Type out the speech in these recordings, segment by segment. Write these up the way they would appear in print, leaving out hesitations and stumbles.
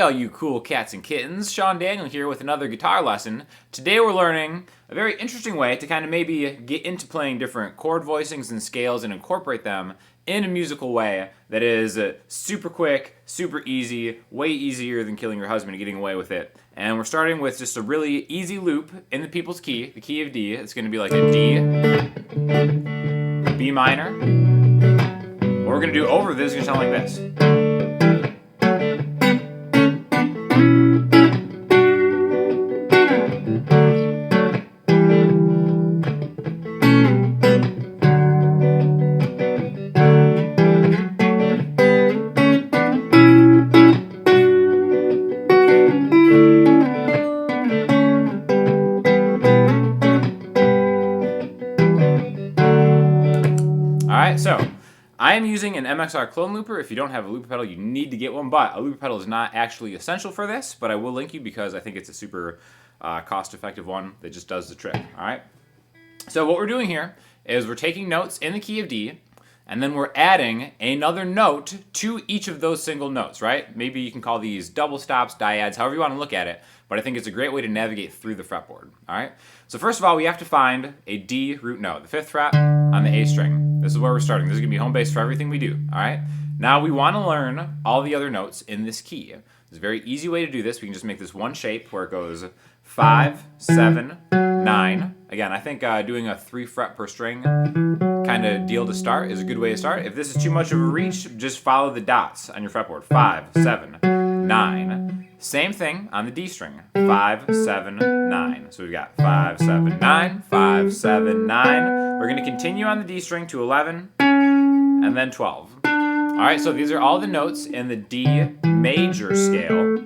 all you cool cats and kittens. Sean Daniel here with another guitar lesson. Today we're learning a very interesting way to kind of maybe get into playing different chord voicings and scales and incorporate them in a musical way that is super quick, super easy, way easier than killing your husband and getting away with it. And we're starting with just a really easy loop in the people's key, the key of D. It's going to be like a D, B minor. What we're going to do over this is going to sound like this. Alright, so I am using an MXR clone looper. If you don't have a looper pedal, you need to get one, but a looper pedal is not actually essential for this, but I will link you because I think it's a super cost-effective one that just does the trick. Alright, so what we're doing here is we're taking notes in the key of D, and then we're adding another note to each of those single notes, right? Maybe you can call these double stops, dyads, however you want to look at it, but I think it's a great way to navigate through the fretboard, all right? So first of all, we have to find a D root note, the 5th fret on the A string. This is where we're starting. This is going to be home base for everything we do, all right? Now we want to learn all the other notes in this key. There's a very easy way to do this. We can just make this one shape where it goes 5, 7, 9. Again, I think doing a 3 fret per string kind of deal to start is a good way to start. If this is too much of a reach, just follow the dots on your fretboard. 5, 7, 9. Same thing on the D string. 5, 7, 9. So we've got 5, 7, 9, 5, 7, 9. We're going to continue on the D string to 11 and then 12. All right, so these are all the notes in the D major scale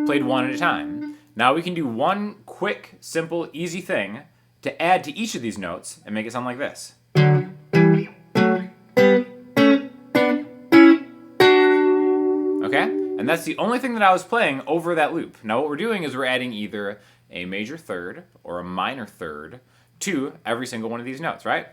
played one at a time. Now we can do one quick, simple, easy thing to add to each of these notes and make it sound like this. Okay? And that's the only thing that I was playing over that loop. Now what we're doing is we're adding either a major third or a minor third to every single one of these notes, right?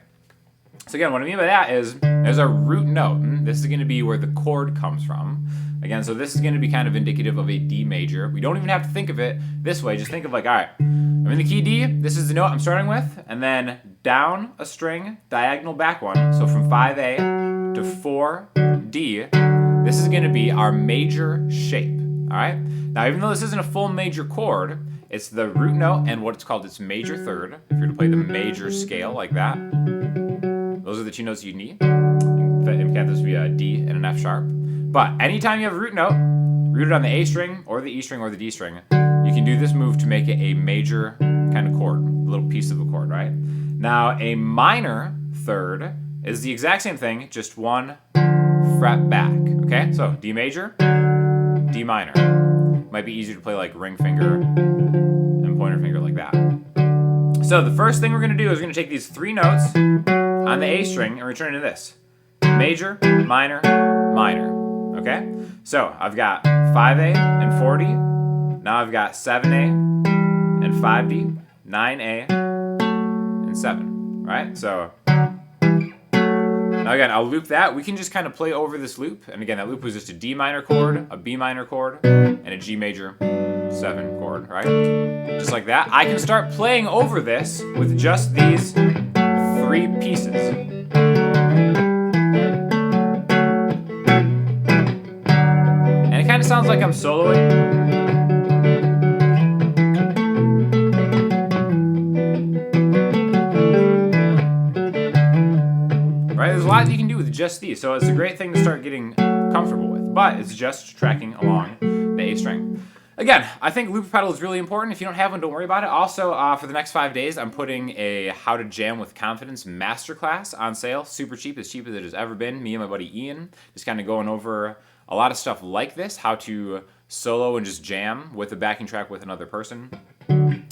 So again, what I mean by that is there's a root note. This is going to be where the chord comes from. Again, so this is going to be kind of indicative of a D major. We don't even have to think of it this way. Just think of like, all right, I'm in the key D. This is the note I'm starting with. And then down a string, diagonal back one. So from 5A to 4D, this is going to be our major shape. All right? Now, even though this isn't a full major chord, it's the root note and what it's called its major third. If you're to play the major scale like that, those are the two notes you need. In fact, this would be a D and an F sharp. But anytime you have a root note, rooted on the A string or the E string or the D string, you can do this move to make it a major kind of chord, a little piece of a chord, right? Now, a minor third is the exact same thing, just one fret back, okay? So D major, D minor. Might be easier to play like ring finger and pointer finger like that. So the first thing we're going to do is we're going to take these 3 notes on the A string and return to this. Major, minor, minor. Okay? So I've got 5A and 4D. Now I've got 7A and 5D, 9A and 7. Right? So now again, I'll loop that. We can just kind of play over this loop. And again, that loop was just a D minor chord, a B minor chord, and a G major 7 chord, right? Just like that. I can start playing over this with just these 3 pieces. Kind of sounds like I'm soloing. Right, there's a lot you can do with just these, so it's a great thing to start getting comfortable with, but it's just tracking along the A string. Again, I think looper pedal is really important. If you don't have one, don't worry about it. Also, for the next 5 days, I'm putting a How to Jam with Confidence MasterClass on sale. Super cheap as it has ever been. Me and my buddy Ian just kind of going over a lot of stuff like this, how to solo and just jam with a backing track with another person.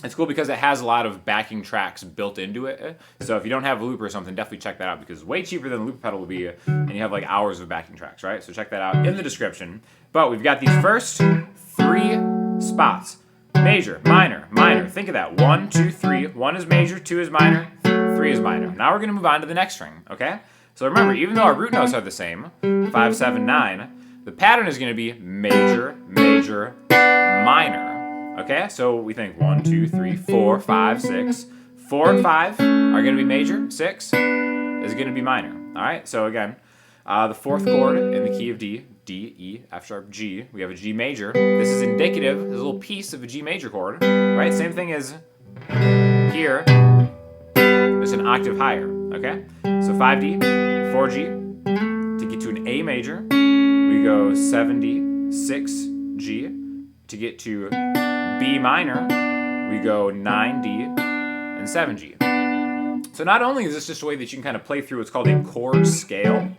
It's cool because it has a lot of backing tracks built into it. So if you don't have a looper or something, definitely check that out because it's way cheaper than the looper pedal will be, and you have like hours of backing tracks, right? So check that out in the description. But we've got these first 3 spots. Major, minor, minor. Think of that. 1, 2, 3. 1 is major, 2 is minor, 3 is minor. Now we're going to move on to the next string, okay? So remember, even though our root notes are the same, 5, 7, 9, the pattern is going to be major, major, minor. Okay, so we think 1, 2, 3, 4, 5, 6. 4 and 5 are going to be major. 6 is going to be minor. All right, so again, the fourth chord in the key of D, D, E, F sharp, G. We have a G major. This is indicative. This is a little piece of a G major chord, right? Same thing as here. It's an octave higher. Okay, so 5D, 4G. To get to an A major, we go 7D, 6G. To get to B minor, we go 9D and 7G. So not only is this just a way that you can kind of play through what's called a chord scale,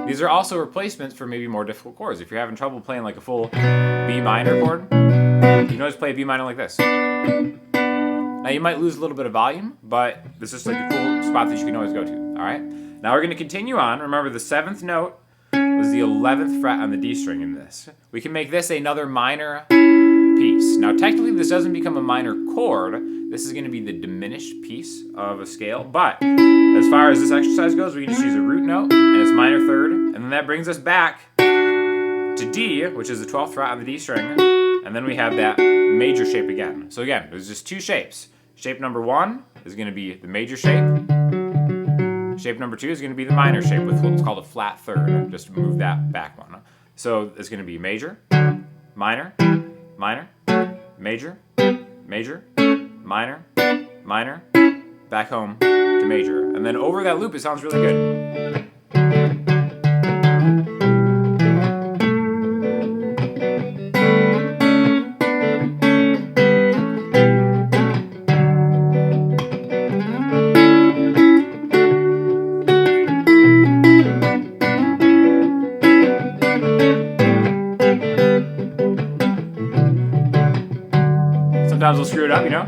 these are also replacements for maybe more difficult chords. If you're having trouble playing like a full B minor chord, you can always play a B minor like this. Now you might lose a little bit of volume, but this is like a cool spot that you can always go to. All right. Now we're going to continue on. Remember, the 7th note was the 11th fret on the D string in this. We can make this another minor piece. Now technically this doesn't become a minor chord. This is going to be the diminished piece of a scale. But as far as this exercise goes, we can just use a root note and its minor third. And then that brings us back to D, which is the 12th fret on the D string. And then we have that major shape again. So again, there's just 2 shapes. Shape number 1 is going to be the major shape. Shape number 2 is going to be the minor shape with what's called a flat third. Just move that back one. So it's going to be major, minor, minor, major, major, minor, minor, back home to major. And then over that loop, it sounds really good. Sometimes we'll screw it up, you know?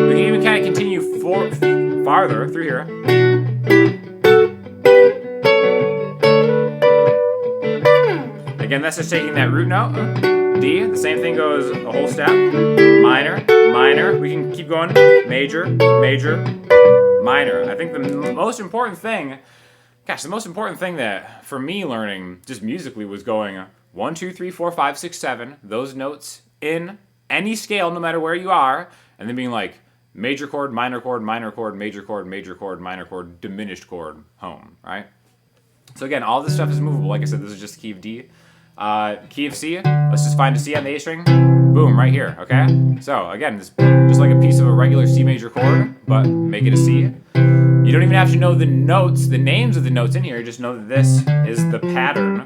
We can even kind of continue farther through here. Again, that's just taking that root note, D. The same thing goes a whole step. Minor, minor. We can keep going. Major, major, minor. I think the most important thing that for me learning just musically was going 1, 2, 3, 4, 5, 6, 7, those notes in any scale, no matter where you are, and then being like major chord, minor chord, minor chord, major chord, minor chord, diminished chord, home, right? So again, all this stuff is movable. Like I said, this is just the key of D. Key of C, let's just find a C on the A string. Boom, right here, okay? So again, it's just like a piece of a regular C major chord, but make it a C. You don't even have to know the notes, the names of the notes in here. You just know that this is the pattern.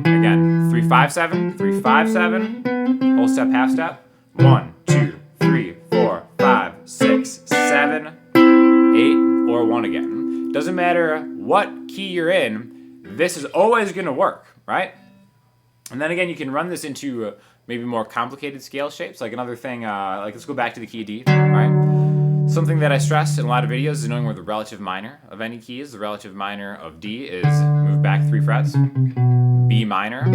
Again, 3, 5, 7, 3, 5, 7, whole step, half step. 1, 2, 3, 4, 5, 6, 7, 8, or 1 again. Doesn't matter what key you're in, this is always going to work, right? And then again, you can run this into maybe more complicated scale shapes. Like another thing, like let's go back to the key of D, right? Something that I stress in a lot of videos is knowing where the relative minor of any key is. The relative minor of D is move back 3 frets. B minor.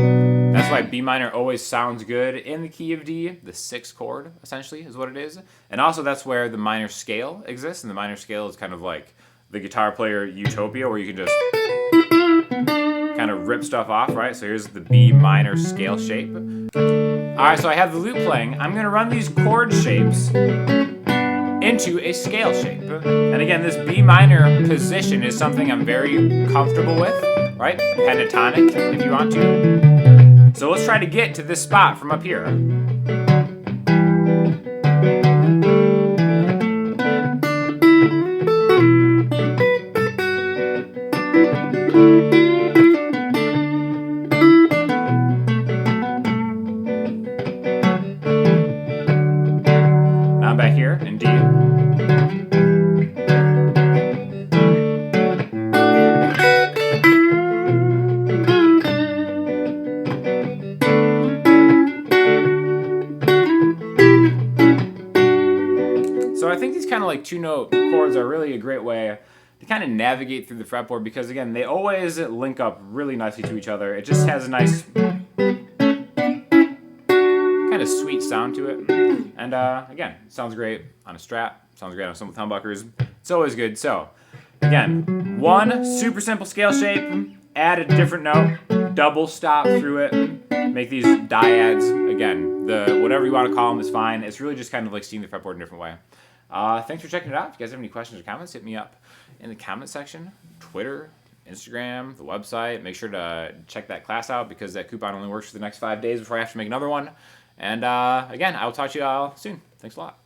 That's why B minor always sounds good in the key of D. The 6th chord, essentially, is what it is. And also that's where the minor scale exists. And the minor scale is kind of like the guitar player Utopia, where you can just kind of rip stuff off, right? So here's the B minor scale shape. All right, so I have the loop playing. I'm going to run these chord shapes into a scale shape. And again, this B minor position is something I'm very comfortable with, right? Pentatonic, if you want to. So let's try to get to this spot from up here. Now I'm back here in D. So I think these kind of like 2-note chords are really a great way to kind of navigate through the fretboard, because again, they always link up really nicely to each other. It just has a nice kind kind of sweet sound to it. And again, it sounds great on a Strat, sounds great on some with humbuckers. It's always good. So again, one super simple scale shape, add a different note, double stop through it, make these dyads. Again, the whatever you want to call them is fine. It's really just kind of like seeing the fretboard in a different way. Thanks for checking it out. If you guys have any questions or comments, hit me up in the comment section, Twitter, Instagram, the website. Make sure to check that class out because that coupon only works for the next 5 days before I have to make another one. And again, I will talk to you all soon. Thanks a lot.